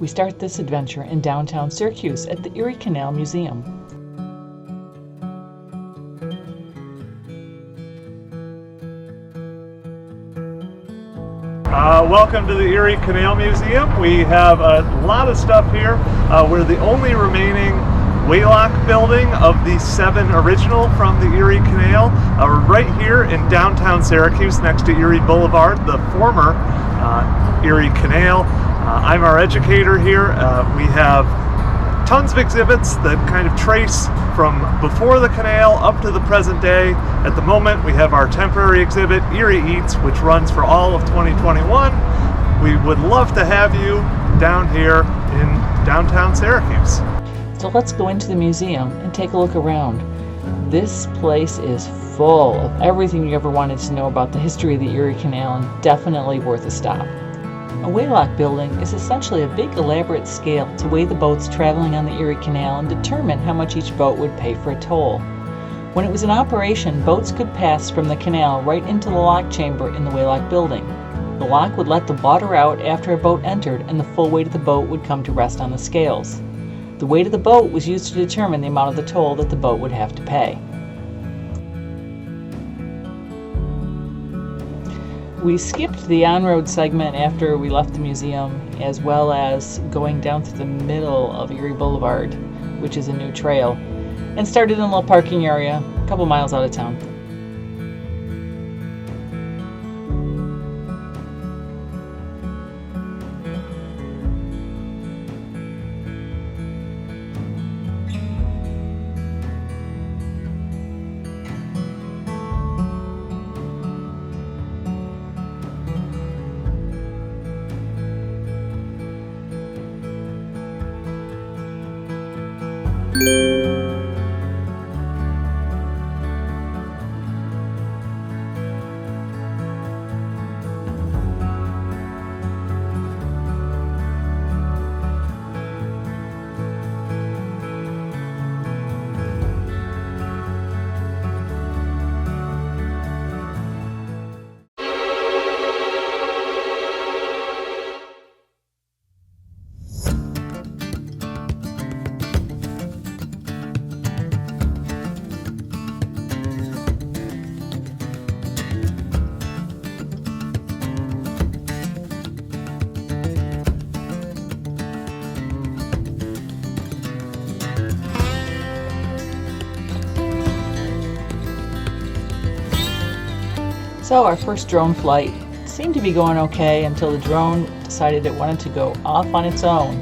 We start this adventure in downtown Syracuse at the Erie Canal Museum. Welcome to the Erie Canal Museum. We have a lot of stuff here. We're the only remaining Weighlock building of the 7 original from the Erie Canal. We're right here in downtown Syracuse next to Erie Boulevard, the former Erie Canal. I'm our educator here. We have tons of exhibits that kind of trace from before the canal up to the present day. At the moment, we have our temporary exhibit, Erie Eats, which runs for all of 2021. We would love to have you down here in downtown Syracuse. So let's go into the museum and take a look around. This place is full of everything you ever wanted to know about the history of the Erie Canal, and definitely worth a stop. A Weighlock building is essentially a big elaborate scale to weigh the boats traveling on the Erie Canal and determine how much each boat would pay for a toll. When it was in operation, boats could pass from the canal right into the lock chamber in the Weighlock building. The lock would let the water out after a boat entered, and the full weight of the boat would come to rest on the scales. The weight of the boat was used to determine the amount of the toll that the boat would have to pay. We skipped the on-road segment after we left the museum, as well as going down through the middle of Erie Boulevard, which is a new trail, and started in a little parking area a couple miles out of town. So our first drone flight seemed to be going okay until the drone decided it wanted to go off on its own.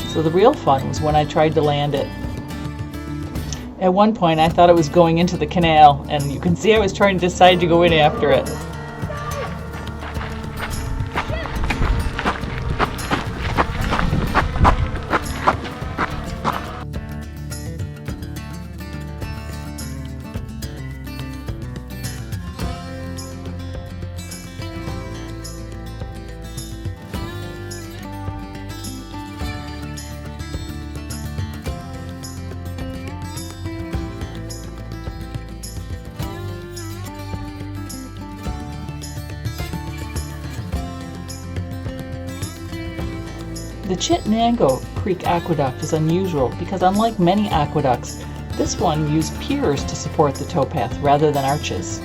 So the real fun was when I tried to land it. At one point I thought it was going into the canal, and you can see I was trying to decide to go in after it. The Chittenango Creek aqueduct is unusual because, unlike many aqueducts, this one used piers to support the towpath rather than arches.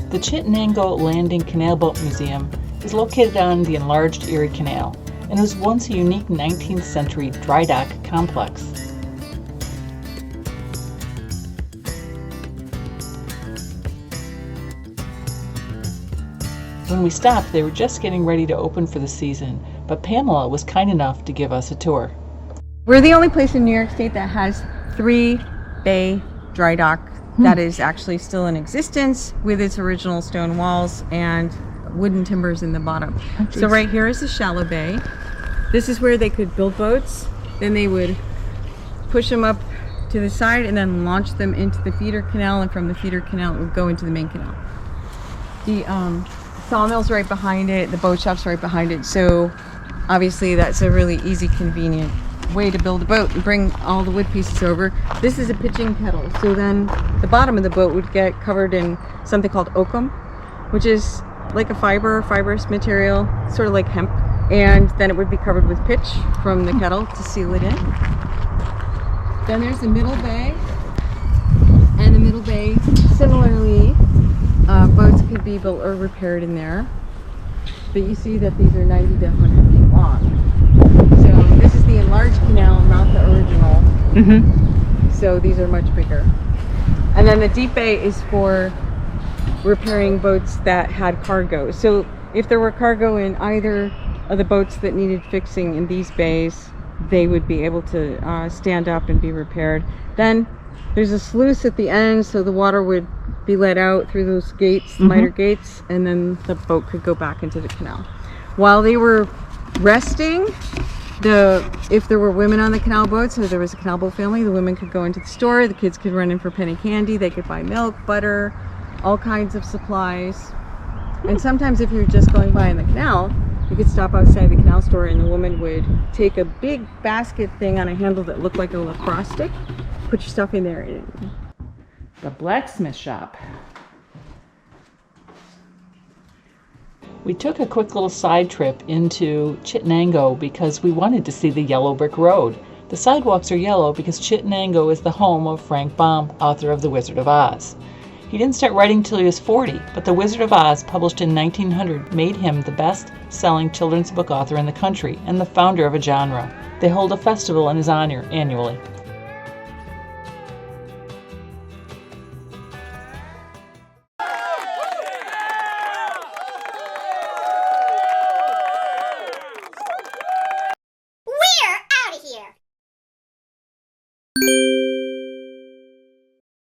The Chittenango Landing Canal Boat Museum is located on the enlarged Erie Canal, and was once a unique 19th century dry dock complex. When we stopped, they were just getting ready to open for the season, but Pamela was kind enough to give us a tour. We're the only place in New York State that has 3-bay dry dock that is actually still in existence with its original stone walls and wooden timbers in the bottom. So right here is the shallow bay. This is where they could build boats. Then they would push them up to the side and then launch them into the feeder canal, and from the feeder canal it would go into the main canal. The sawmill's right behind it, the boat shop's right behind it, so obviously that's a really easy, convenient way to build a boat and bring all the wood pieces over. This is a pitching kettle. So then the bottom of the boat would get covered in something called oakum, which is like a fibrous material, sort of like hemp. And then it would be covered with pitch from the kettle to seal it in. Then there's the middle bay. And the middle bay, similarly, boats could be built or repaired in there. But you see that these are 90 to 100 feet long. So this is the enlarged canal, not the original. Mm-hmm. So these are much bigger. And then the deep bay is for repairing boats that had cargo. So if there were cargo in either of the boats that needed fixing in these bays, they would be able to stand up and be repaired. Then there's a sluice at the end, so the water would be let out through those gates, miter gates, and then the boat could go back into the canal. While they were resting, if there were women on the canal boats, or there was a canal boat family, the women could go into the store, the kids could run in for penny candy, they could buy milk, butter, all kinds of supplies. And sometimes if you're just going by in the canal, you could stop outside the canal store and the woman would take a big basket thing on a handle that looked like a lacrosse stick, put your stuff in there. The blacksmith shop. We took a quick little side trip into Chittenango because we wanted to see the yellow brick road. The sidewalks are yellow because Chittenango is the home of Frank Baum, author of The Wizard of Oz. He didn't start writing till he was 40, but The Wizard of Oz, published in 1900, made him the best-selling children's book author in the country and the founder of a genre. They hold a festival in his honor annually. We're out of here!